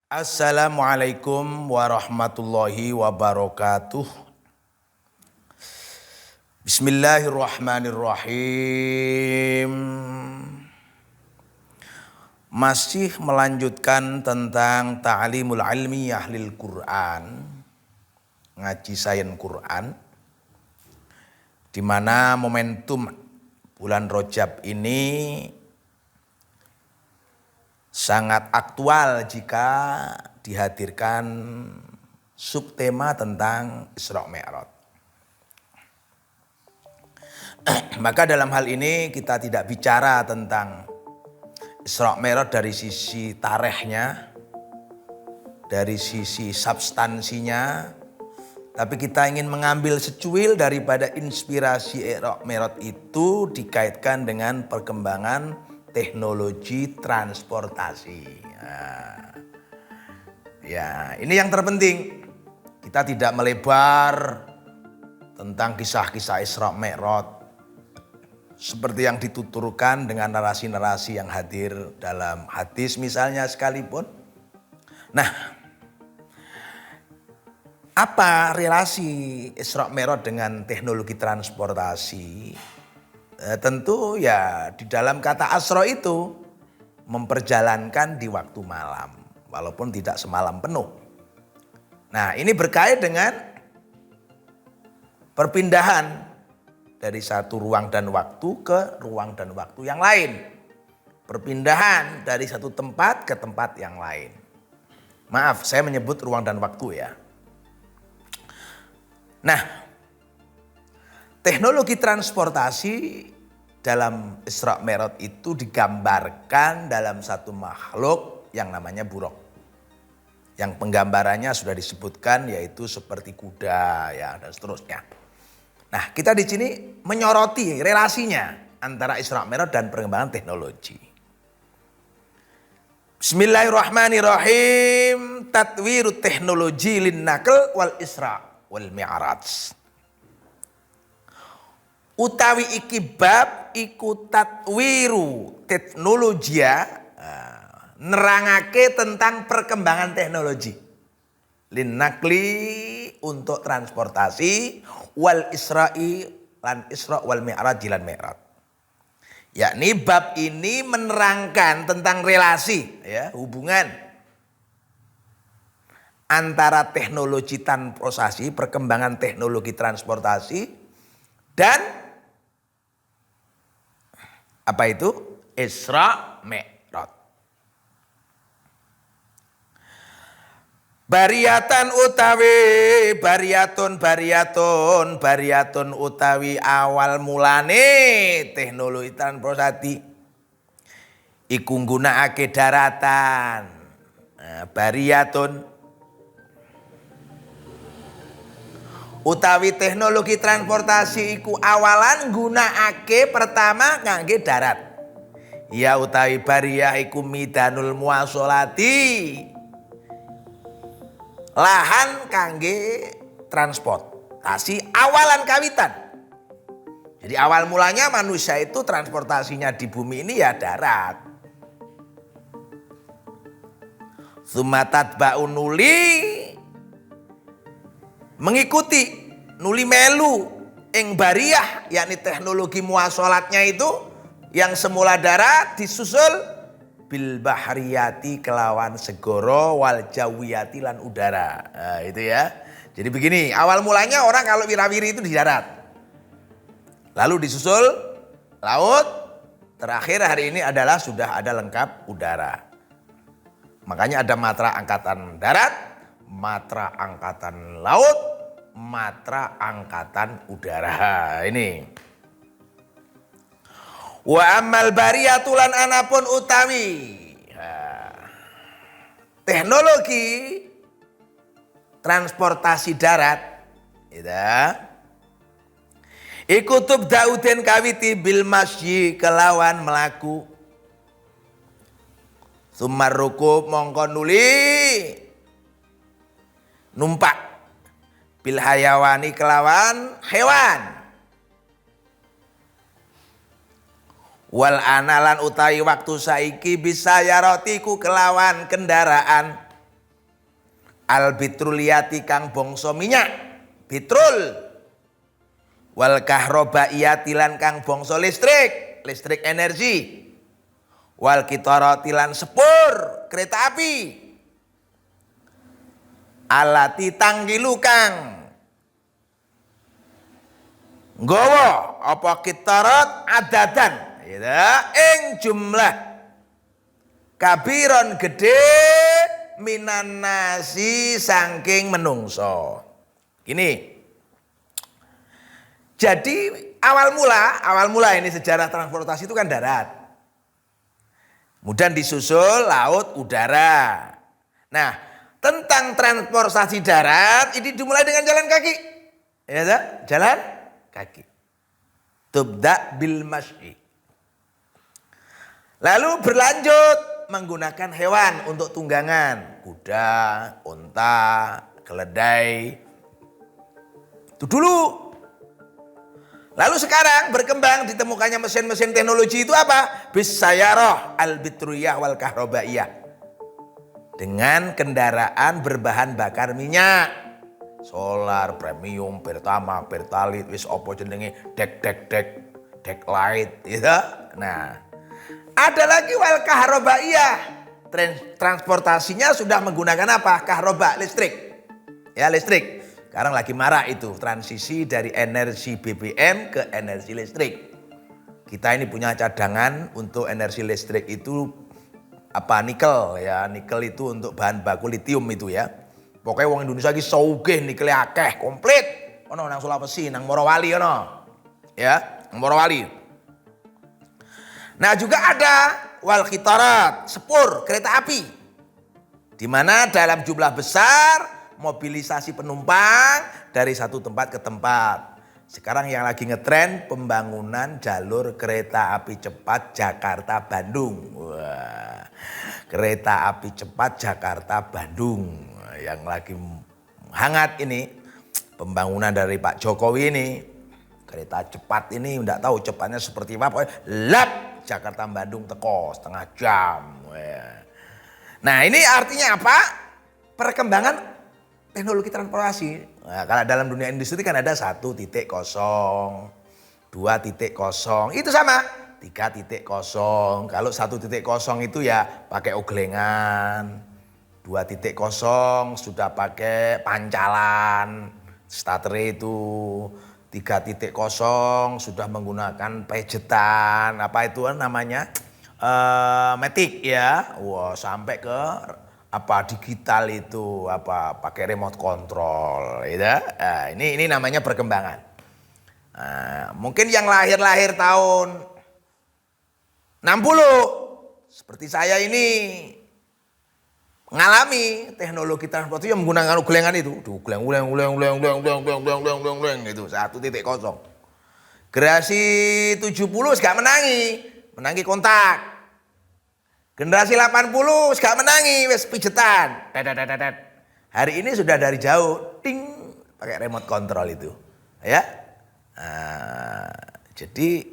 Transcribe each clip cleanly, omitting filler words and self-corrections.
Assalamualaikum warahmatullahi wabarakatuh. Bismillahirrahmanirrahim. Masih melanjutkan tentang ta'limul ilmi ahlil Quran, ngaji sains Quran, di mana momentum bulan Rajab ini sangat aktual jika dihadirkan subtema tentang Isra Mi'raj. Maka dalam hal ini kita tidak bicara tentang Isra Mi'raj dari sisi tarikhnya, dari sisi substansinya, tapi kita ingin mengambil secuil daripada inspirasi Isra Mi'raj itu dikaitkan dengan perkembangan teknologi transportasi. Ya, ini yang terpenting. Kita tidak melebar tentang kisah-kisah Isra Mi'raj seperti yang dituturkan dengan narasi-narasi yang hadir dalam hadis misalnya sekalipun. Nah, apa relasi Isra Mi'raj dengan teknologi transportasi? Tentu ya di dalam kata asro itu memperjalankan di waktu malam walaupun tidak semalam penuh. Nah, ini berkait dengan perpindahan dari satu ruang dan waktu ke ruang dan waktu yang lain. Perpindahan dari satu tempat ke tempat yang lain. Maaf, saya menyebut ruang dan waktu ya. Nah, teknologi transportasi dalam Isra Mi'raj itu digambarkan dalam satu makhluk yang namanya buraq. Yang penggambarannya sudah disebutkan yaitu seperti kuda ya dan seterusnya. Nah, kita di sini menyoroti relasinya antara Isra Mi'raj dan perkembangan teknologi. Bismillahirrahmanirrahim. Tatwirut teknologi lin naql wal Isra wal Mi'raj. Utawi iki bab iku tatwiru teknologia, nerangake tentang perkembangan teknologi. Linnakli untuk transportasi, wal Isra'i lan Isra wal Mi'raj lan Mi'raj. Yakni bab ini menerangkan tentang relasi ya, hubungan antara teknologi transportasi, perkembangan teknologi transportasi dan apa itu? Isra Mi'raj. Bariyatan utawi bariyatun utawi awal mulane teknologi transportasi iku nggunakake daratan. Bariyatun utawi teknologi transportasi iku awalan nggunakake pertama ngangge darat. Ya utawi bariyah iku midanul muwasolati, lahan kangge transportasi awalan kawitan. Jadi awal mulanya manusia itu transportasinya di bumi ini ya darat. Sumatat ba'unuli mengikuti nuli melu ing bariyah, yakni teknologi muwasalatnya itu yang semula darat disusul bil bahriyati kelawan segoro wal jawiyati lan udara. Nah, itu ya. Jadi begini, awal mulanya orang kalau wirawiri itu di darat. Lalu disusul laut, terakhir hari ini adalah sudah ada lengkap udara. Makanya ada matra angkatan darat, matra angkatan laut, matra angkatan udara. Ini. Wa amal bariyatulan anapun utawi. Teknologi transportasi darat. Ikutub dauden kawiti bil masyi kelawan melaku. Sumar rukub mongko nuli numpak bil hayawani kelawan hewan. Wal analan utawi waktu saiki bisa yarotiku kelawan kendaraan Al bitruliyati kang bangsa minyak, bitrul. Wal kahrobaiyati lan kang bangsa listrik, listrik energi. Wal kitarati lan sepur, kereta api. Alati tanggilu kang nggawa apa kitarat adadan, ing jumlah kabiron gede minan nasi saking menungso. Gini. Jadi awal mula ini sejarah transportasi itu kan darat. Kemudian disusul laut, udara. Nah, tentang transportasi darat ini dimulai dengan jalan kaki. Ya, jalan kaki. Tubda bil masyi. Lalu berlanjut menggunakan hewan untuk tunggangan, kuda, unta, keledai. Itu dulu. Lalu sekarang berkembang ditemukannya mesin-mesin teknologi itu apa? Bis sayaroh al bitruyah wal kahrobaiyah. Dengan kendaraan berbahan bakar minyak. Solar, premium, pertama, pertalit, wis opo jenenge dek light gitu. Nah, ada lagi wal kahrobaiyah. Transportasinya sudah menggunakan apa? Kahroba, listrik. Ya, listrik. Sekarang lagi marak itu transisi dari energi BBM ke energi listrik. Kita ini punya cadangan untuk energi listrik itu apa nikel ya. Nikel itu untuk bahan baku litium itu ya. Pokoknya wong Indonesia iki sugih nikel akeh komplit. Ono nang Sulawesi, nang Morowali ono. Ya, nang Morowali. Nah, juga ada wal khitarat, sepur, kereta api. Di mana dalam jumlah besar mobilisasi penumpang dari satu tempat ke tempat. Sekarang yang lagi ngetren pembangunan jalur kereta api cepat Jakarta-Bandung. Wah, kereta api cepat Jakarta-Bandung yang lagi hangat ini. Pembangunan dari Pak Jokowi ini. Kereta cepat ini enggak tahu cepatnya seperti apa. Pokoknya lap Jakarta-Bandung teko setengah jam. Wah. Nah, ini artinya apa? Perkembangan teknologi transportasi. Nah, kalau dalam dunia industri kan ada 1.0, 2.0, itu sama 3.0. Kalau 1.0 itu ya pakai oglengan, 2.0 sudah pakai pancalan, starter itu, 3.0 sudah menggunakan pejetan, apa itu namanya, matic ya, wah sampai ke apa digital itu apa pakai remote control gitu. Nah, ini namanya perkembangan. Nah, mungkin yang lahir tahun 60 seperti saya ini mengalami teknologi transportasi yang menggunakan oglengan itu. Gleng gitu 1.0. Generasi 70 gak menangi kontak. Generasi 80 gak menangi wes pijetan. Hari ini sudah dari jauh ting pakai remote control itu. Ya. Nah, jadi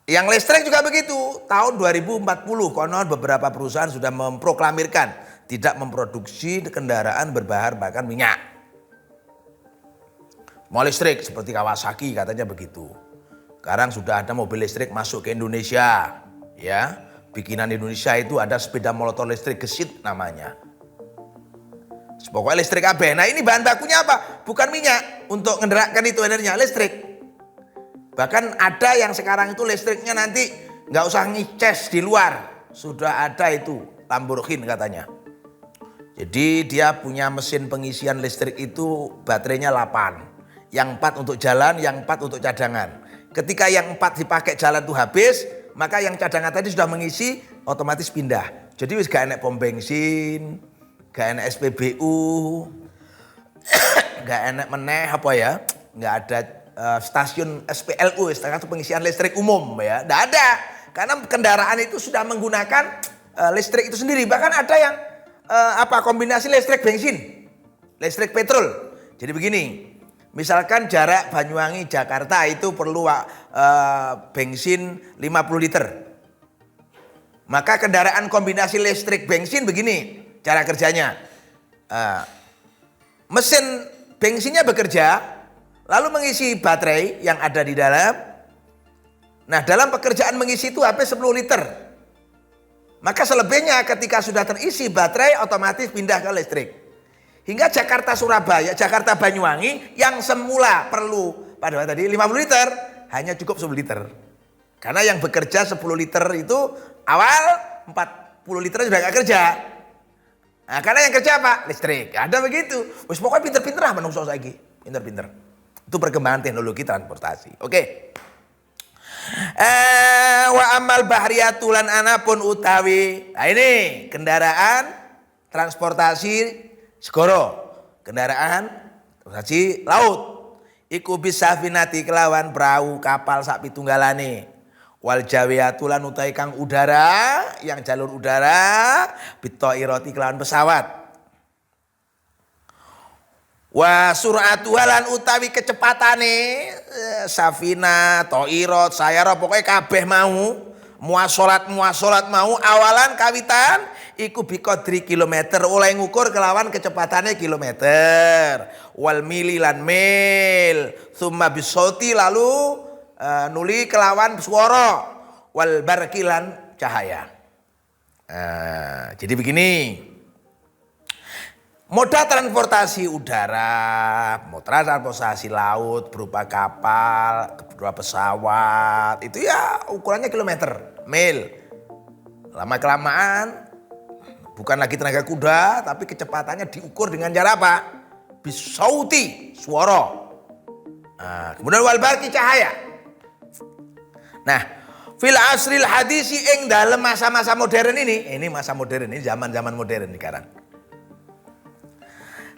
yang listrik juga begitu. Tahun 2040 konon beberapa perusahaan sudah memproklamirkan tidak memproduksi kendaraan berbahan bakar minyak. Mau listrik seperti Kawasaki katanya begitu. Sekarang sudah ada mobil listrik masuk ke Indonesia. Ya, bikinan Indonesia itu ada sepeda motor listrik gesit namanya. Pokoknya listrik kabeh. Nah, ini bahan bakunya apa? Bukan minyak untuk ngegerakkan itu energinya, listrik. Bahkan ada yang sekarang itu listriknya nanti nggak usah ngecas di luar, sudah ada itu Lamborghini katanya. Jadi dia punya mesin pengisian listrik itu baterainya 8, yang 4 untuk jalan, yang 4 untuk cadangan. Ketika yang 4 dipakai jalan itu habis, maka yang cadangan tadi sudah mengisi, otomatis pindah. Jadi wis gak enek pom bensin, gak enek SPBU, gak enek meneh apa ya, gak ada stasiun SPLU, stasiun pengisian listrik umum ya, gak ada. Karena kendaraan itu sudah menggunakan listrik itu sendiri. Bahkan ada yang kombinasi listrik bensin, listrik petrol. Jadi begini. Misalkan jarak Banyuwangi Jakarta itu perlu bensin 50 liter. Maka kendaraan kombinasi listrik bensin begini Cara kerjanya, mesin bensinnya bekerja, lalu mengisi baterai yang ada di dalam. Nah, dalam pekerjaan mengisi itu habis 10 liter. Maka selebihnya ketika sudah terisi baterai otomatis pindah ke listrik. Hingga Jakarta Surabaya, Jakarta Banyuwangi yang semula perlu pada tadi 50 liter hanya cukup 10 liter. Karena yang bekerja 10 liter itu awal 40 liter sudah gak kerja. Nah, karena yang kerja apa? Listrik. Ada begitu. Wis pokoknya pinter-pinter lah menungso saiki. Pinter-pinter. Itu perkembangan teknologi transportasi. Oke. Wa amal bahriyatulan anapun utawi. Nah ini kendaraan transportasi segoro. Kendaraan transportasi laut. Iku bisafinati kelawan perahu kapal sak pitunggalane. Wal jawiyatulan utai kang udara, yang jalur udara, bitoiroti kelawan pesawat. Wa sur'atuhalan utawi kecepatane, safina, toirot, sayara, pokoknya kabeh mau, muasolat mau, awalan kawitan, iku bikodri kilometer, oleh ngukur kelawan kecepatannya kilometer. Wal mili lan mil, summa bisoti lalu nuli kelawan suara, wal barkilan cahaya. Jadi begini. Moda transportasi udara, moda transportasi laut berupa kapal, berupa pesawat, itu ya ukurannya kilometer, mil. Lama-kelamaan bukan lagi tenaga kuda, tapi kecepatannya diukur dengan cara apa? Bisauti, suara. Kemudian wal barki cahaya. Nah, fil asril hadisi ing dalam masa-masa modern ini masa modern ini zaman-zaman modern sekarang.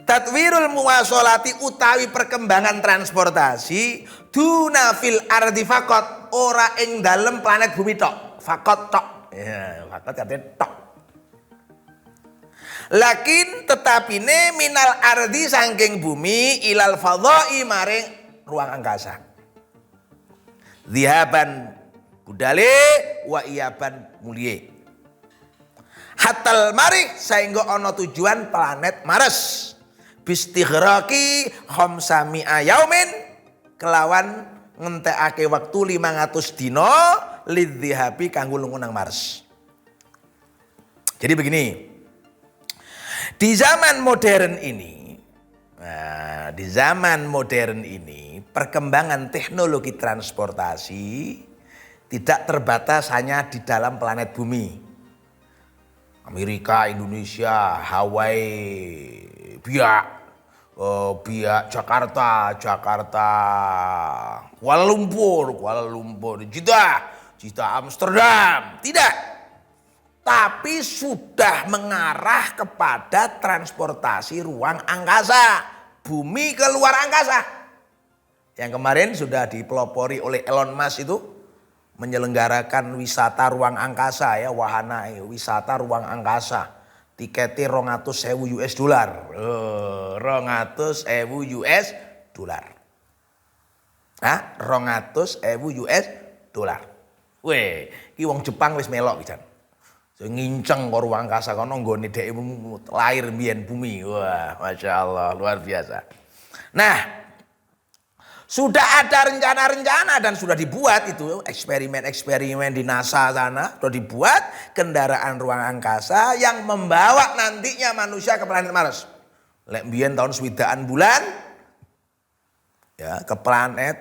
Tatwirul muwasolati utawi perkembangan transportasi duna fil ardi fakot ora ing dalem planet bumi tok. Fakot tok. Ya, fakot katanya tok. Lakin tetapine minal ardi saking bumi ilal fadha'i maring ruang angkasa. Zihaban budale wa iyaban mulye. Hatal marik saengga ana tujuan planet Mars. Bistighraqi khamsami'a yaumin kelawan ngentekake waktu 500 dina lidhihabi kanggo lunga nang Mars. Jadi begini. Di zaman modern ini, perkembangan teknologi transportasi tidak terbatas hanya di dalam planet bumi. Amerika, Indonesia, Hawaii, Biak Jakarta, Kuala Lumpur, Jeddah, Amsterdam. Tidak. Tapi sudah mengarah kepada transportasi ruang angkasa. Bumi ke luar angkasa. Yang kemarin sudah dipelopori oleh Elon Musk itu. Menyelenggarakan wisata ruang angkasa ya. Wahana wisata ruang angkasa. Tiketnya 200.000 US dollar. 200.000 US dollar. 200.000 US dollar. Weh, ki wong Jepang wis melok pisan. Nginceng kok ruang angkasa kono nggone dhek lahir mbiyen bumi. Wah, Masya Allah, luar biasa. Nah, sudah ada rencana-rencana dan sudah dibuat itu eksperimen-eksperimen di NASA sana. Sudah dibuat kendaraan ruang angkasa yang membawa nantinya manusia ke planet Mars. Lek mbiyen tahun 2000 bulan ya ke planet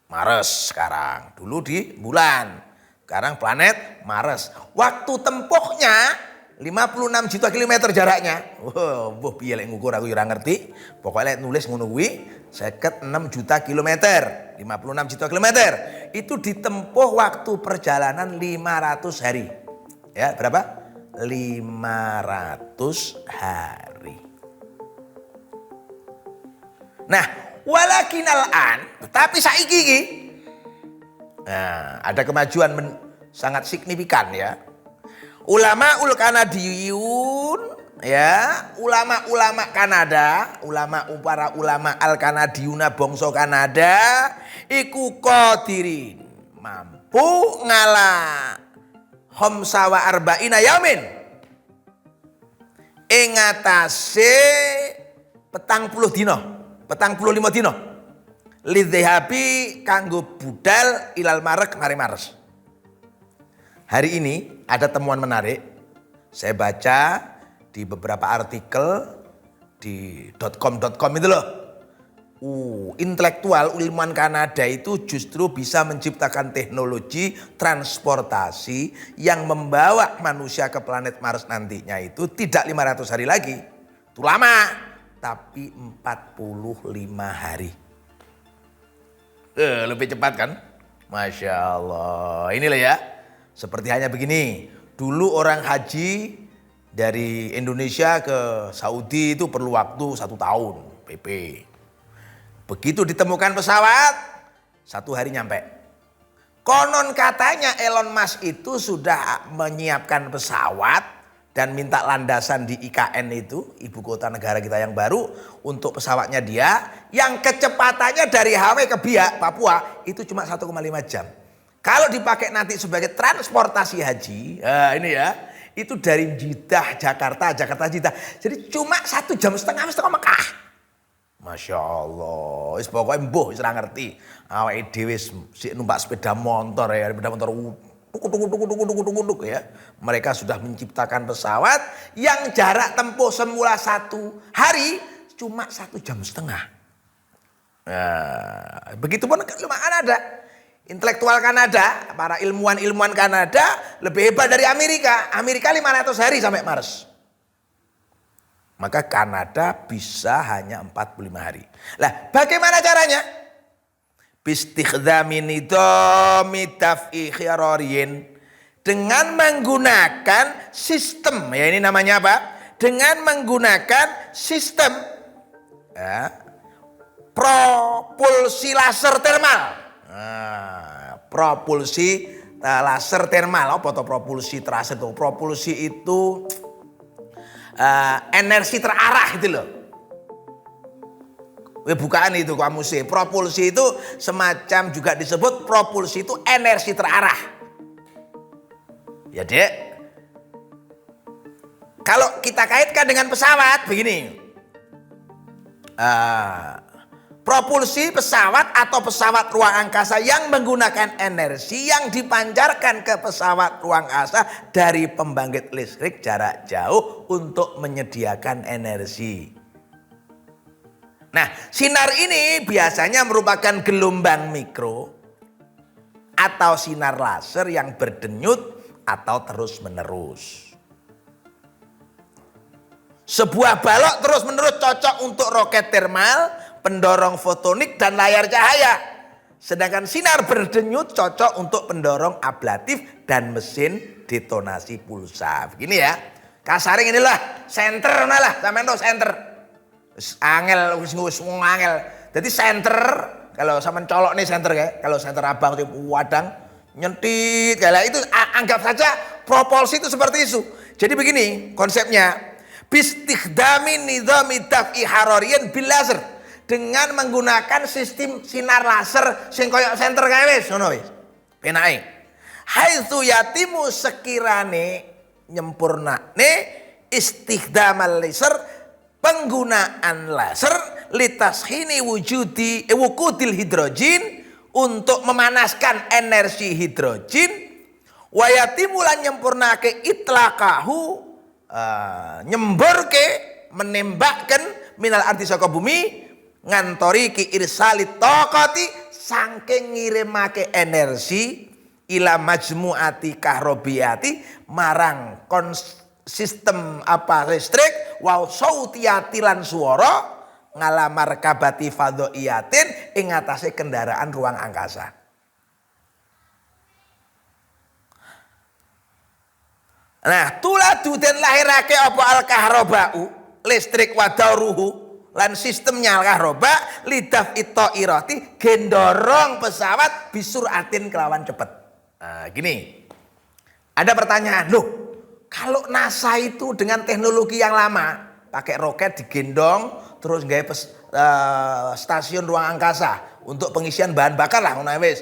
Mars sekarang. Dulu di bulan. Sekarang planet Mars. Waktu tempuhnya 56 juta kilometer jaraknya. Mbuh piye lek ngukur aku ora ngerti. Pokoknya lek nulis ngono kuwi 56 juta kilometer. 56 juta kilometer. Itu ditempuh waktu perjalanan 500 hari. Ya, berapa? 500 hari. Nah, walakinal an, tapi saiki iki ada kemajuan sangat signifikan ya. Ulama Kanadiyun ya, ulama Kanada, para ulama Al-Kanadiyuna bangsa Kanada iku qadirin mampu ngalah khamsa wa arba'ina yamin ing atase 40 dina, 45 dina. Lidhahabi kanggo budal ilal marek mari Mars. Hari ini ada temuan menarik. Saya baca di beberapa artikel di .com itu loh. Intelektual ilmuwan Kanada itu justru bisa menciptakan teknologi transportasi yang membawa manusia ke planet Mars nantinya itu tidak 500 hari lagi. Itu lama, tapi 45 hari. Lebih cepat kan? Masya Allah. Inilah ya. Seperti hanya begini. Dulu orang haji dari Indonesia ke Saudi itu perlu waktu 1 tahun. PP. Begitu ditemukan pesawat, 1 hari nyampe. Konon katanya Elon Musk itu sudah menyiapkan pesawat dan minta landasan di IKN itu, ibu kota negara kita yang baru, untuk pesawatnya dia yang kecepatannya dari Hawaii ke Biak, Papua itu cuma 1,5 jam. Kalau dipakai nanti sebagai transportasi haji, ini ya, itu dari Jeddah Jakarta Jeddah. Jadi cuma 1,5 jam Mekah. Masya Allah, pokoknya mbuh ora ngerti. Awake dhewe numpak sepeda motor ya, sepeda motor tukuk ya. Mereka sudah menciptakan pesawat yang jarak tempuh semula 1 hari cuma 1,5 jam. Nah, begitupun Kanada. Intelektual Kanada, para ilmuwan Kanada lebih hebat dari Amerika. Amerika 500 hari sampai Mars. Maka Kanada bisa hanya 45 hari. Lah, bagaimana caranya? Bistikhdami nidhami daf'i khirariyin, dengan menggunakan sistem, ya ini namanya apa? Dengan menggunakan sistem propulsi laser termal. Propulsi laser termal, apa tuh propulsi laser itu? Propulsi itu energi terarah gitu loh. Bukaan itu kamusnya. Propulsi itu semacam juga disebut propulsi itu energi terarah. Ya dek. Kalau kita kaitkan dengan pesawat begini. Propulsi pesawat atau pesawat ruang angkasa yang menggunakan energi yang dipancarkan ke pesawat ruang angkasa dari pembangkit listrik jarak jauh untuk menyediakan energi. Nah, sinar ini biasanya merupakan gelombang mikro atau sinar laser yang berdenyut atau terus-menerus. Sebuah balok terus-menerus cocok untuk roket termal, pendorong fotonik dan layar cahaya. Sedangkan sinar berdenyut cocok untuk pendorong ablatif dan mesin detonasi pulsa. Begini ya. Kasarnya inilah senter lah, sampean tuh senter. Angel wis angel. Jadi senter kalau sampean colok nih senter kayak, kalau senter abang itu wadang nyentit kayak itu anggap saja propulsi itu seperti itu. Jadi begini konsepnya. Bistikhdami nidhami daf'i harariyin bil laser, dengan menggunakan sistem sinar laser sing koyo senter kae wis ngono wis. Penake. Haitsu yatimu sekirane nyempurnane istikhdamal laser, penggunaan laser litashini wukudil hidrogen, untuk memanaskan energi hidrogen, wayatimulan nyempurnake itlaqahu, nyemborke menembakkan minal ardi saka bumi, ngantori ki irsalit taqati, saking ngirimake energi ila majmuati kahrobiyati, marang sistem listrik, wa sautiyati lan swara, ngalamar kabati fadhoiyatin, ing atase kendaraan ruang angkasa. Nah, tuladu den lahirake apa al-kahroba'u, listrik wa dauruhu, lan sistemnya al-kahroba lidaf ito-irati, gendorong pesawat bisuratin kelawan cepet. Nah, gini. Ada pertanyaan, loh, kalau NASA itu dengan teknologi yang lama, pakai roket digendong, terus gawe stasiun ruang angkasa untuk pengisian bahan bakar lah, ngono wis.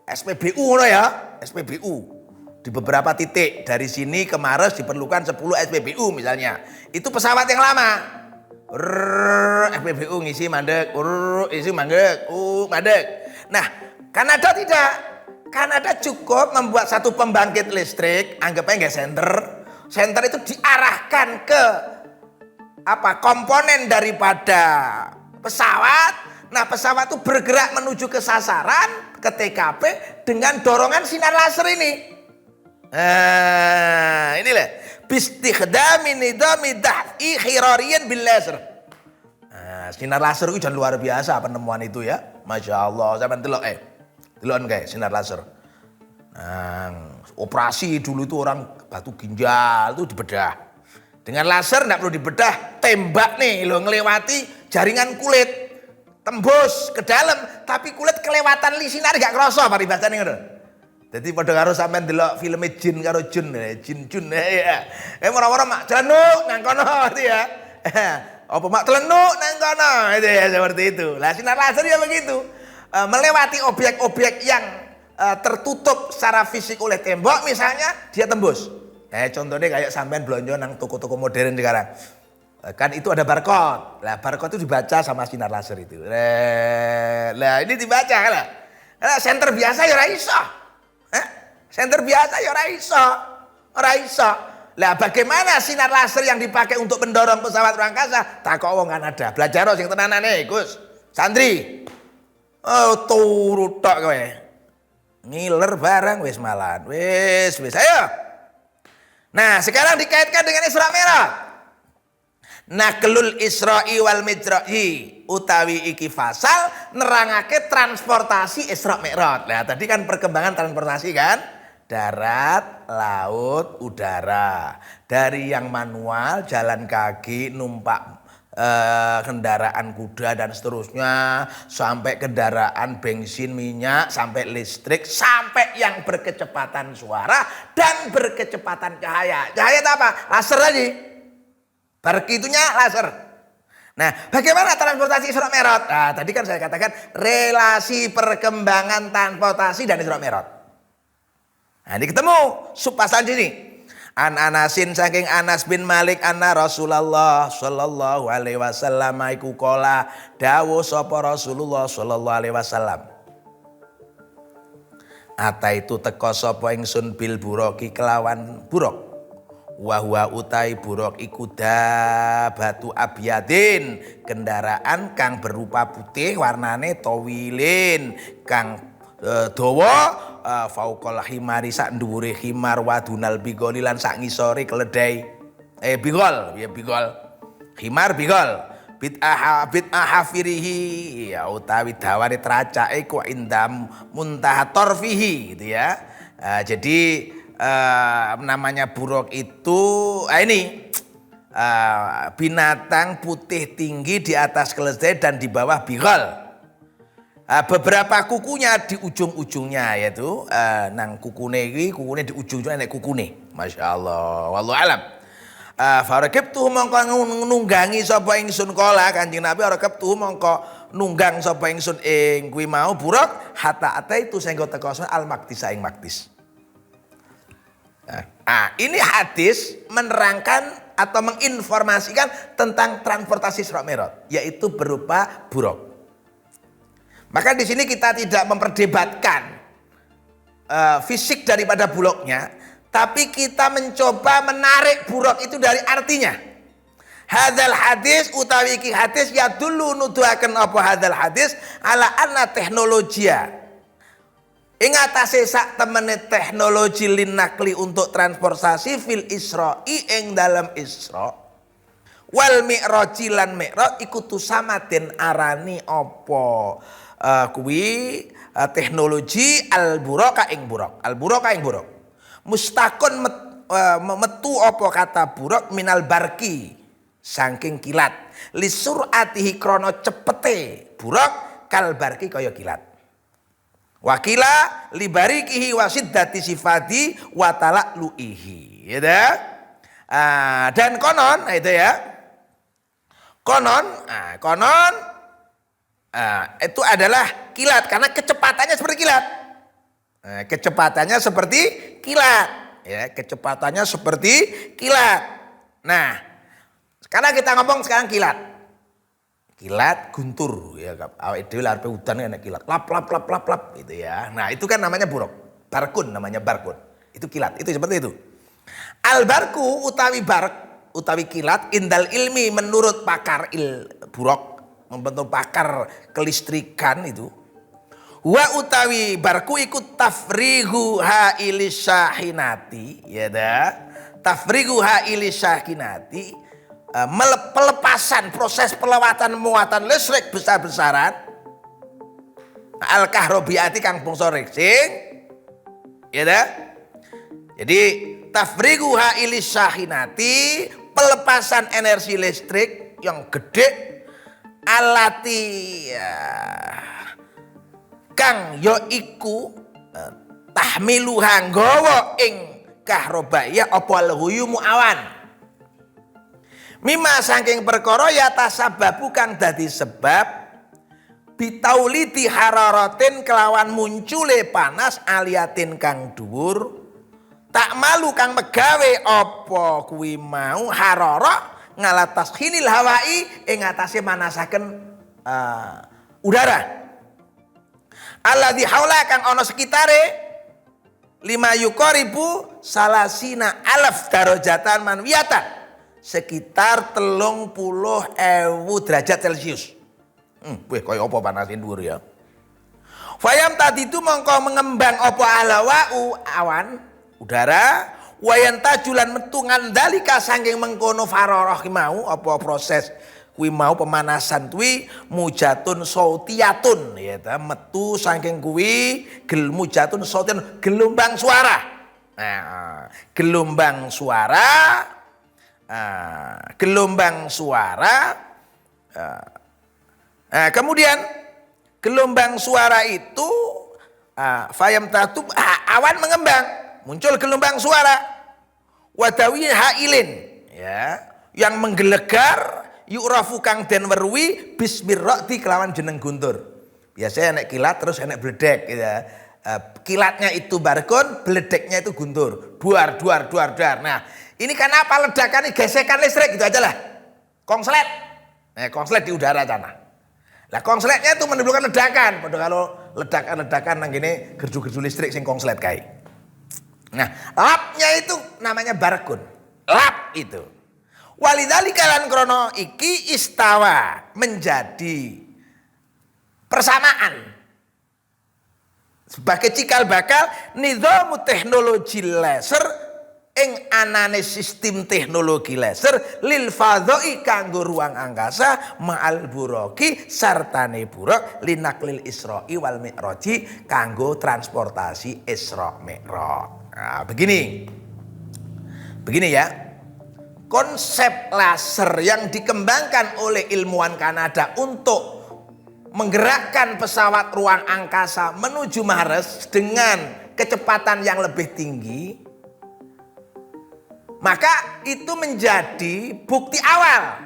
SPBU ngono ya, SPBU. Di beberapa titik dari sini ke Maros diperlukan 10 SPBU misalnya. Itu pesawat yang lama. SPBU ngisi mandek, isi mandek, mandek. Nah, Kanada tidak. Kanada cukup membuat satu pembangkit listrik, anggapnya nggak senter. Senter itu diarahkan ke komponen daripada pesawat. Nah, pesawat itu bergerak menuju ke sasaran, ke TKP dengan dorongan sinar laser ini. Nah, inilah bistikhdami nidami dah'i khirariyan bil laser. Nah, sinar laser itu jangan luar biasa penemuan itu ya. Masya Allah. Sampai delok delokan kayak sinar laser. Nah, operasi dulu itu orang batu ginjal itu dibedah. Dengan laser enggak perlu dibedah, tembak nih lo ngelewati jaringan kulit. Tembus ke dalam, tapi kulit kelewatan sinar gak kerasa paribasane ngono. Jadi pada karo sampean delok film jin karo jun ya. Ora-ora mak celenduk nang kono itu ya. Apa mak celenduk nang kono itu ya seperti itu. Lah sinar laser ya begitu. Melewati objek-objek yang tertutup secara fisik oleh tembok misalnya dia tembus. Contohnya kayak sampean belanja nang toko-toko modern sekarang. Kan itu ada barcode. Lah barcode itu dibaca sama sinar laser itu. Lah ini dibaca lah. Senter biasa ya ora iso. Senter biasa ya ora iso. Lah bagaimana sinar laser yang dipakai untuk mendorong pesawat ruang angkasa? Takok wong Kanada. Belajar sing tenanane, Gus. Santri. Oh, turu tok kowe. Ngiler barang wis malan. Wis ayo. Nah, sekarang dikaitkan dengan Isra Mi'raj. Naklul Isra'i wal Mi'raji utawi iki fasal nerangake transportasi Isra Mi'raj. Nah, tadi kan perkembangan transportasi kan? Darat, laut, udara. Dari yang manual, jalan kaki, numpak kendaraan kuda dan seterusnya, sampai kendaraan bensin, minyak, sampai listrik, sampai yang berkecepatan suara dan berkecepatan cahaya. Cahaya itu apa? Laser tadi. Berkitunya laser. Nah, bagaimana transportasi Isra Mi'raj? Nah, tadi kan saya katakan relasi perkembangan transportasi dan Isra Mi'raj. Nah, ini ketemu subpasal sini. An Anasin saking Anas bin Malik anna Rasulullah sallallahu alaihi wasallam iku qala dawuh sapa Rasulullah sallallahu alaihi wasallam. Ata itu teka sapa ingsun bil buraki kelawan buruk. Wa huwa utai buruk iku batu abyadin, kendaraan kang berupa putih warnane tawilin kang dawa fauqal himari sak dhuwure himar wadunal bigol lan sak ngisore keledai bigol ya bigol himar bigol bid'ah hafirihi ya utawi dawane tracake ku indam muntaha torfihi gitu ya. Jadi namanya buruk itu ini binatang putih tinggi di atas keledai dan di bawah bigol. Beberapa kukunya di ujung-ujungnya yaitu nang kukune di ujung-ujungnya nek kukune. Masya Allah. Wallahu alam. Farakibtu mongko nunggangi sapa ingsun kala Kanjeng Nabi farakibtu mongko nunggang sapa ingsun ing kuwi mau buruk hatta ataitu sehingga teka al maktis ing maktis. Ini hadis menerangkan atau menginformasikan tentang transportasi Isra Mi'raj yaitu berupa buruk. Maka di sini kita tidak memperdebatkan fisik daripada buruknya, tapi kita mencoba menarik buruk itu dari artinya. Hadzal hadis utawi iki hadis ya dulu nuduhaken apa hadzal hadis ala anna teknologia. Ing atase sak temene teknologi linakli untuk transportasi fil Isra'i ing dalam Isra. Wal Mi'raji lan Mi'raj iku tusama den arani apa? Kuwi teknologi al-buraka ing buruk. Al-buraka ing buruk. Mustakon metu apa kata buruk minal barki saking kilat. Lisuratihi krono cepete buruk kal barki kaya kilat. Wakila libarikihi wasiddati sifati wa tala'luihi. Ya dah? Dan konon itu ya. Konon itu adalah kilat karena kecepatannya seperti kilat. Kecepatannya seperti kilat. Ya, kecepatannya seperti kilat. Nah, sekarang kita ngomong sekarang kilat. Kilat guntur ya, awake dhewe arepe udan enek kilat. Lap lap lap lap lap gitu ya. Nah, itu kan namanya buruk. Barkun namanya barkun. Itu kilat, itu seperti itu. Al-barku utawi bark utawi kilat indal ilmi menurut pakar buruk, membentuk pakar kelistrikan itu. Wa utawi barku ikut tafrigu hailis syahinati, ya dah. Tafrigu hailis syahinati, pelepasan proses pelewatan muatan listrik besar-besaran. Al kahrobiati kang bangsa racing, ya dah. Jadi tafrigu hailis syahinati, pelepasan energi listrik yang gede alati ya, kang yo iku tahmiluha nggawa ing kahrobaya apa alhuyumu awan. Mima saking perkara ya tasababu kang dadi sebab bitauliti hararatin kelawan muncule panas aliatin kang dhuwur. Tak malu kang megawe apa kuwi mau harara ngalatas hinil hawai ing atase manasaken udara. Alladzi haula kang ana sekitare 5 yuqaribu salasina alaf darajatan manwiyatan, sekitar 30.000 derajat Celcius. Wih kaya apa panase dhuwur ya. Fayam tadi itu mongko mengembang apa alawau awan udara wayan tajulan metu ngandalika saking mengkono fararah mau apa proses kuwi mau pemanasan kuwi mujatun sautiyatun ya ta metu saking kuwi mujatun sautiyatun gelombang suara. Nah, gelombang suara kemudian gelombang suara itu fayam tatub awan mengembang, muncul gelombang suara wadawi hailin ya yang menggelegar yu'rafu kang den weruhi bismirrati kelawan jeneng guntur. Biasanya enek kilat terus enek bledek gitu ya. Kilatnya itu barkun, bledeknya itu guntur. Duar. Nah, ini kenapa ledakan ini gesekan listrik gitu aja lah. Kongslet. Nah, kongslet di udara tanah. Lah kongsletnya itu menimbulkan ledakan. Padahal kalau ledakan nang gini gerdu-gerdu listrik sing kongslet kae. Nah, lapnya itu namanya barkun. Lap itu. Walidzalika lan krono iki istawa menjadi persamaan sebagai cikal bakal nizam teknologi laser ing anane sistem teknologi laser lil fadhai kanggo ruang angkasa ma'al buroki sartane buruk linaklil isra'i wal mi'raji kanggo transportasi Isra Mi'raj. Nah, begini ya, konsep laser yang dikembangkan oleh ilmuwan Kanada untuk menggerakkan pesawat ruang angkasa menuju Mars dengan kecepatan yang lebih tinggi, maka itu menjadi bukti awal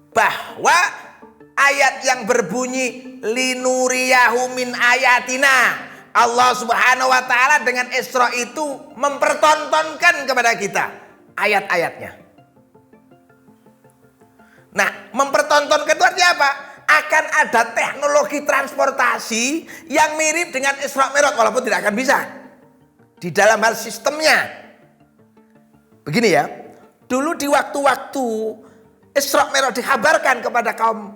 bahwa ayat yang berbunyi linuriyahu min ayatina, Allah Subhanahu wa taala dengan Isra itu mempertontonkan kepada kita ayat-ayatnya. Nah, mempertontonkan itu artinya apa? Akan ada teknologi transportasi yang mirip dengan Isra Mi'raj walaupun tidak akan bisa di dalam hal sistemnya. Begini ya, dulu di waktu-waktu Isra Mi'raj dikabarkan kepada kaum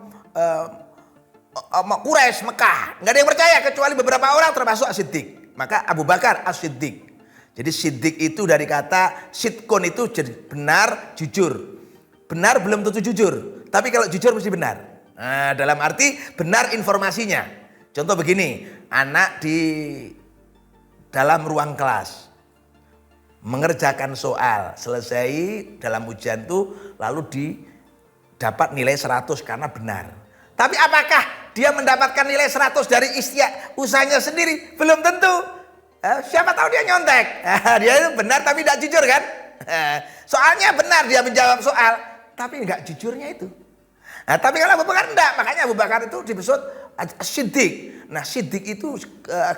Quraisy Mekah, nggak ada yang percaya kecuali beberapa orang termasuk As-Siddiq. Maka Abu Bakar As-Siddiq. Jadi Siddiq itu dari kata sidkun itu jadi benar, jujur. Benar belum tentu jujur, tapi kalau jujur mesti benar. Nah, dalam arti benar informasinya. Contoh begini, anak di dalam ruang kelas mengerjakan soal, selesai dalam ujian itu lalu dapat nilai 100 karena benar. Tapi apakah dia mendapatkan nilai 100 dari usahanya sendiri? Belum tentu. Siapa tahu dia nyontek. Dia itu benar tapi tidak jujur kan? Soalnya benar dia menjawab soal, tapi enggak jujurnya itu. Nah, tapi kalau Abu Bakar enggak, makanya Abu Bakar itu disebut Siddiq. Nah, Siddiq itu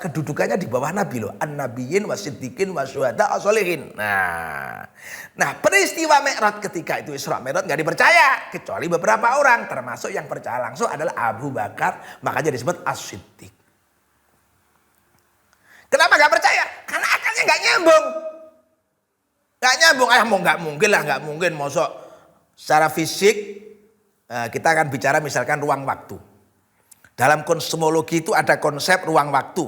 kedudukannya di bawah Nabi loh. An-Nabiyyin wasiddiqin wasyuhada wassolihin. Nah, peristiwa Mi'raj ketika itu Isra Mi'raj nggak dipercaya kecuali beberapa orang, termasuk yang percaya langsung adalah Abu Bakar, makanya disebut As-Siddiq. Kenapa nggak percaya? Karena akalnya nggak nyambung. Nggak nyambung, nggak mungkin lah, nggak mungkin. Mosok secara fisik kita akan bicara misalkan ruang waktu. Dalam kosmologi itu ada konsep ruang waktu,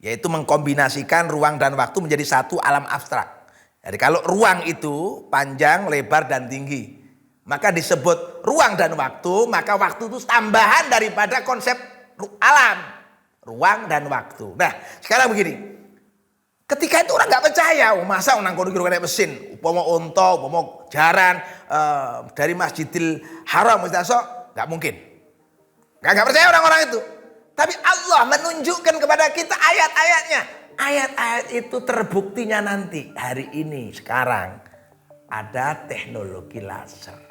yaitu mengkombinasikan ruang dan waktu menjadi satu alam abstrak. Jadi kalau ruang itu panjang, lebar, dan tinggi, maka disebut ruang dan waktu, maka waktu itu tambahan daripada konsep alam, ruang dan waktu. Nah, sekarang begini, ketika itu orang nggak percaya, masa orang kono kira mesin, umpama unta, umpama jaran dari Masjidil Haram, nggak mungkin. Gak percaya orang-orang itu. Tapi Allah menunjukkan kepada kita ayat-ayatnya. Ayat-ayat itu terbuktinya nanti. Hari ini, sekarang. Ada teknologi laser.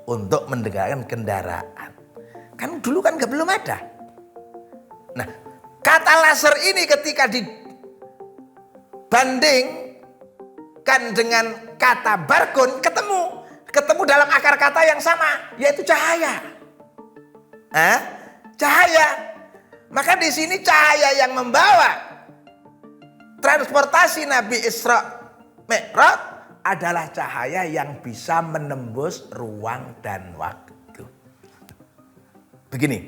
Untuk mendengarkan kendaraan. Kan dulu kan belum ada. Nah, kata laser ini ketika dibandingkan dengan kata barkun, ketemu dalam akar kata yang sama. Yaitu cahaya. Cahaya. Maka di sini cahaya yang membawa transportasi Nabi Isra Mi'raj adalah cahaya yang bisa menembus ruang dan waktu. Begini,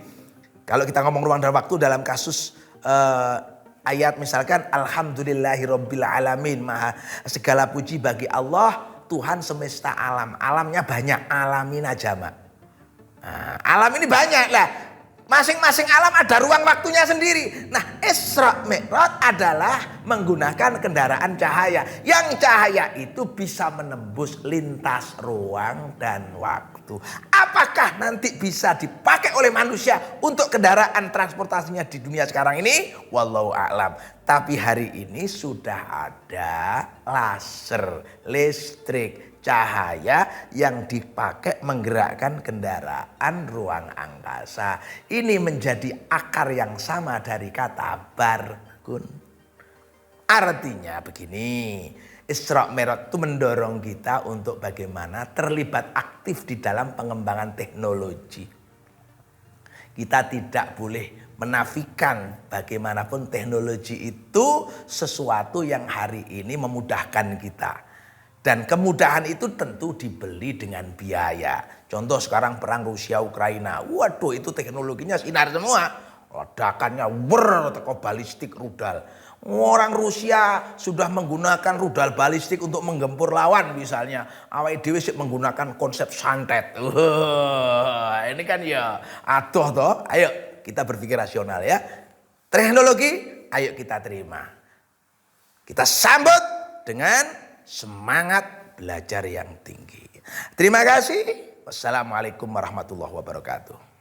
kalau kita ngomong ruang dan waktu dalam kasus ayat misalkan Alhamdulillahirabbil alamin, maha segala puji bagi Allah Tuhan semesta alam. Alamnya banyak, alamina jamak. Nah, alam ini banyak lah. Masing-masing alam ada ruang waktunya sendiri. Nah, Isra Mi'raj adalah menggunakan kendaraan cahaya. Yang cahaya itu bisa menembus lintas ruang dan waktu. Apakah nanti bisa dipakai oleh manusia untuk kendaraan transportasinya di dunia sekarang ini? Wallahu a'lam. Tapi hari ini sudah ada laser, listrik, cahaya yang dipakai menggerakkan kendaraan ruang angkasa. Ini menjadi akar yang sama dari kata barkun. Artinya begini, Isra Mi'raj itu mendorong kita untuk bagaimana terlibat aktif di dalam pengembangan teknologi. Kita tidak boleh menafikan bagaimanapun teknologi itu sesuatu yang hari ini memudahkan kita. Dan kemudahan itu tentu dibeli dengan biaya. Contoh sekarang perang Rusia Ukraina. Waduh, itu teknologinya sinar semua. Ledakannya teko balistik rudal. Orang Rusia sudah menggunakan rudal balistik untuk menggempur lawan misalnya. Awake dhewe sik menggunakan konsep santet. Ini kan ya aduh toh. Ayo kita berpikir rasional ya. Teknologi ayo kita terima. Kita sambut dengan semangat belajar yang tinggi. Terima kasih. Wassalamualaikum warahmatullahi wabarakatuh.